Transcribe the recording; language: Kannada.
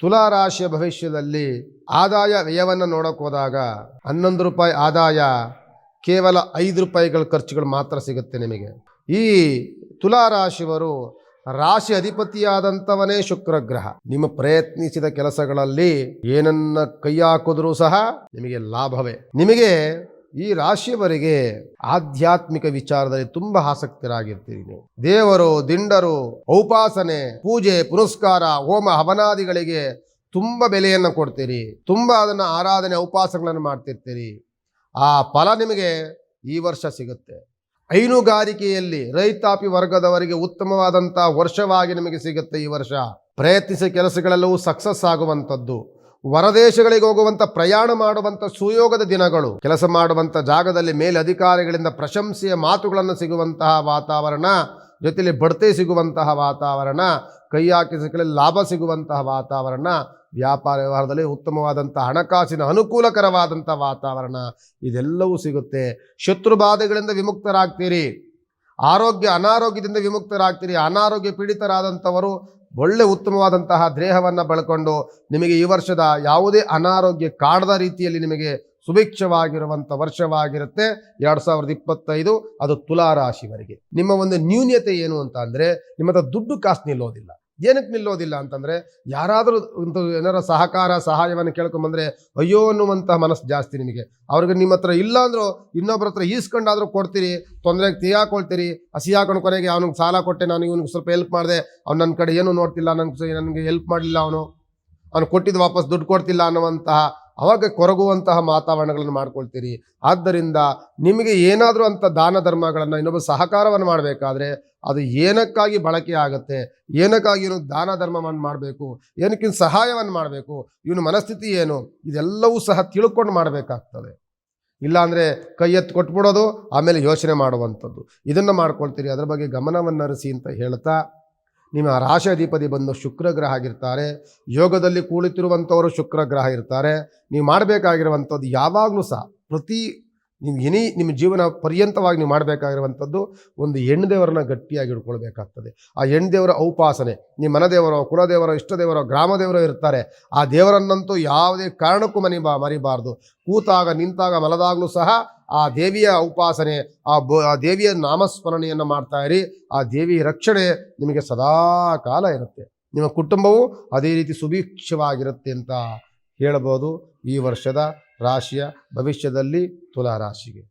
ತುಲಾ ರಾಶಿಯ ಭವಿಷ್ಯದಲ್ಲಿ ಆದಾಯ ವ್ಯಯವನ್ನು ನೋಡೋಕೆ ಹೋದಾಗ 11 ರೂಪಾಯಿ ಆದಾಯ, ಕೇವಲ 5 ರೂಪಾಯಿಗಳ ಖರ್ಚುಗಳು ಮಾತ್ರ ಸಿಗುತ್ತೆ ನಿಮಗೆ. ಈ ತುಲಾ ರಾಶಿಯವರು ರಾಶಿ ಅಧಿಪತಿಯಾದಂಥವನೇ ಶುಕ್ರ ಗ್ರಹ. ನಿಮ್ಮ ಪ್ರಯತ್ನಿಸಿದ ಕೆಲಸಗಳಲ್ಲಿ ಏನನ್ನ ಕೈ ಹಾಕಿದ್ರೂ ಸಹ ನಿಮಗೆ ಲಾಭವೇ. ನಿಮಗೆ ಈ ರಾಶಿಯವರಿಗೆ ಆಧ್ಯಾತ್ಮಿಕ ವಿಚಾರದಲ್ಲಿ ತುಂಬಾ ಆಸಕ್ತರಾಗಿರ್ತೀರಿ. ನೀವು ದೇವರು, ದಿಂಡರು, ಉಪಾಸನೆ, ಪೂಜೆ ಪುನಸ್ಕಾರ, ಹೋಮ ಹವನಾದಿಗಳಿಗೆ ತುಂಬಾ ಬೆಲೆಯನ್ನು ಕೊಡ್ತೀರಿ. ತುಂಬಾ ಅದನ್ನ ಆರಾಧನೆ ಉಪಾಸನೆಗಳನ್ನು ಮಾಡ್ತಿರ್ತೀರಿ. ಆ ಫಲ ನಿಮಗೆ ಈ ವರ್ಷ ಸಿಗುತ್ತೆ. ಹೈನುಗಾರಿಕೆಯಲ್ಲಿ ರೈತಾಪಿ ವರ್ಗದವರಿಗೆ ಉತ್ತಮವಾದಂತಹ ವರ್ಷವಾಗಿ ನಿಮಗೆ ಸಿಗುತ್ತೆ ಈ ವರ್ಷ. ಪ್ರಯತ್ನಿಸಿದ ಕೆಲಸಗಳೆಲ್ಲವೂ ಸಕ್ಸಸ್ ಆಗುವಂಥದ್ದು. ಹೊರದೇಶಗಳಿಗೆ ಹೋಗುವಂಥ, ಪ್ರಯಾಣ ಮಾಡುವಂಥ ಸುಯೋಗದ ದಿನಗಳು. ಕೆಲಸ ಮಾಡುವಂಥ ಜಾಗದಲ್ಲಿ ಮೇಲಧಿಕಾರಿಗಳಿಂದ ಪ್ರಶಂಸೆಯ ಮಾತುಗಳನ್ನು ಸಿಗುವಂತಹ ವಾತಾವರಣ, ಜೊತೆಯಲ್ಲಿ ಬಡ್ತಿ ಸಿಗುವಂತಹ ವಾತಾವರಣ, ಕೈ ಹಾಕಿಸಗಳಲ್ಲಿ ಲಾಭ ಸಿಗುವಂತಹ ವಾತಾವರಣ, ವ್ಯಾಪಾರ ವ್ಯವಹಾರದಲ್ಲಿ ಉತ್ತಮವಾದಂಥ ಹಣಕಾಸಿನ ಅನುಕೂಲಕರವಾದಂಥ ವಾತಾವರಣ ಇದೆಲ್ಲವೂ ಸಿಗುತ್ತೆ. ಶತ್ರುಬಾಧೆಗಳಿಂದ ವಿಮುಕ್ತರಾಗ್ತೀರಿ. ಅನಾರೋಗ್ಯದಿಂದ ವಿಮುಕ್ತರಾಗ್ತೀರಿ. ಅನಾರೋಗ್ಯ ಪೀಡಿತರಾದಂಥವರು ಒಳ್ಳೆ ಉತ್ತಮವಾದಂತಹ ದೇಹವನ್ನು ಬಳಕೊಂಡು ನಿಮಗೆ ಈ ವರ್ಷದ ಯಾವುದೇ ಅನಾರೋಗ್ಯ ಕಾಡದ ರೀತಿಯಲ್ಲಿ ನಿಮಗೆ ಸುಭಿಕ್ಷವಾಗಿರುವಂಥ ವರ್ಷವಾಗಿರುತ್ತೆ 2025. ಅದು ತುಲಾ ರಾಶಿವರಿಗೆ. ನಿಮ್ಮ ಒಂದು ನ್ಯೂನ್ಯತೆ ಏನು ಅಂತ ಅಂದರೆ, ನಿಮ್ಮ ಹತ್ರ ದುಡ್ಡು ಕಾಸು ನಿಲ್ಲೋದಿಲ್ಲ. ಏನಕ್ಕೆ ನಿಲ್ಲೋದಿಲ್ಲ ಅಂತಂದರೆ, ಯಾರಾದರೂ ಏನಾರ ಸಹಾಯವನ್ನು ಕೇಳ್ಕೊಂಬಂದರೆ ಅಯ್ಯೋ ಅನ್ನುವಂತಹ ಮನಸ್ಸು ಜಾಸ್ತಿ ನಿಮಗೆ. ಅವ್ರಿಗೆ ನಿಮ್ಮ ಹತ್ರ ಇಲ್ಲ ಅಂದರೂ ಇನ್ನೊಬ್ಬರ ಹತ್ರ ಈಸ್ಕೊಂಡಾದರೂ ಕೊಡ್ತೀರಿ, ತೊಂದರೆಗೆ ಹಾಕೊಳ್ತೀರಿ. ಹಸಿ ಹಾಕೊಂಡು ಕೊನೆಗೆ ಅವನಿಗೆ ಸಾಲ ಕೊಟ್ಟೆ, ನಾನು ಇವನಿಗೆ ಸ್ವಲ್ಪ ಹೆಲ್ಪ್ ಮಾಡಿದೆ, ಅವ್ನು ನನ್ನ ಕಡೆ ಏನೂ ನೋಡ್ತಿಲ್ಲ, ನನಗೆ ಹೆಲ್ಪ್ ಮಾಡಲಿಲ್ಲ, ಅವನು ಕೊಟ್ಟಿದ್ದು ವಾಪಸ್ ದುಡ್ಡು ಕೊಡ್ತಿಲ್ಲ ಅನ್ನುವಂತಹ ಅವಾಗ ಕೊರಗುವಂತಹ ವಾತಾವರಣಗಳನ್ನು ಮಾಡ್ಕೊಳ್ತೀರಿ. ಆದ್ದರಿಂದ ನಿಮಗೆ ಏನಾದರೂ ಅಂಥ ದಾನ ಧರ್ಮಗಳನ್ನು, ಇನ್ನೊಬ್ಬ ಸಹಕಾರವನ್ನು ಮಾಡಬೇಕಾದ್ರೆ ಅದು ಏನಕ್ಕಾಗಿ ಬಳಕೆ ಆಗುತ್ತೆ, ಏನಕ್ಕಾಗಿ ಇವನು ದಾನ ಧರ್ಮವನ್ನು ಮಾಡಬೇಕು, ಏನಕ್ಕಿಂತ ಸಹಾಯವನ್ನು ಮಾಡಬೇಕು, ಇವನ ಮನಸ್ಥಿತಿ ಏನು, ಇದೆಲ್ಲವೂ ಸಹ ತಿಳ್ಕೊಂಡು ಮಾಡಬೇಕಾಗ್ತದೆ. ಇಲ್ಲಾಂದರೆ ಕೈ ಎತ್ತು ಕೊಟ್ಬಿಡೋದು, ಆಮೇಲೆ ಯೋಚನೆ ಮಾಡುವಂಥದ್ದು, ಇದನ್ನು ಮಾಡ್ಕೊಳ್ತೀರಿ. ಅದರ ಬಗ್ಗೆ ಗಮನವನ್ನು ಹರಿಸಿ ಅಂತ ಹೇಳ್ತಾ, ನಿಮ್ಮ ರಾಶಿ ಅಧಿಪತಿ ಬಂದು ಶುಕ್ರ ಗ್ರಹ ಆಗಿರ್ತಾರೆ. ಯೋಗದಲ್ಲಿ ಕುಳಿತಿರುವಂಥವರು ಶುಕ್ರ ಗ್ರಹ ಇರ್ತಾರೆ. ನೀವು ಮಾಡಬೇಕಾಗಿರುವಂಥದ್ದು ಯಾವಾಗಲೂ ಸಹ ನಿಮ್ಮ ಜೀವನ ಪರ್ಯಂತವಾಗಿ ನೀವು ಮಾಡಬೇಕಾಗಿರುವಂಥದ್ದು ಒಂದು ಹೆಣ್ಣು ದೇವರನ್ನ ಗಟ್ಟಿಯಾಗಿ ಹಿಡ್ಕೊಳ್ಬೇಕಾಗ್ತದೆ. ಆ ಹೆಣ್ಣು ದೇವರ ಉಪಾಸನೆ, ನಿಮ್ಮ ಮನದೇವರೋ, ಕುಲದೇವರೋ, ಇಷ್ಟದೇವರೋ, ಗ್ರಾಮದೇವರೋ ಇರ್ತಾರೆ. ಆ ದೇವರನ್ನಂತೂ ಯಾವುದೇ ಕಾರಣಕ್ಕೂ ಮರಿಬಾರ್ದು. ಕೂತಾಗ, ನಿಂತಾಗ, ಮಲದಾಗಲೂ ಸಹ ಆ ದೇವಿಯ ಉಪಾಸನೆ, ಆ ದೇವಿಯ ನಾಮಸ್ಮರಣೆಯನ್ನು ಮಾಡ್ತಾ ಇರಿ. ಆ ದೇವಿಯ ರಕ್ಷಣೆ ನಿಮಗೆ ಸದಾ ಕಾಲ ಇರುತ್ತೆ. ನಿಮ್ಮ ಕುಟುಂಬವು ಅದೇ ರೀತಿ ಸುಭಿಕ್ಷವಾಗಿರುತ್ತೆ ಅಂತ ಹೇಳ್ಬೋದು. ಈ ವರ್ಷದ ರಾಶಿಯ ಭವಿಷ್ಯದಲ್ಲಿ ತುಲಾ ರಾಶಿಗೆ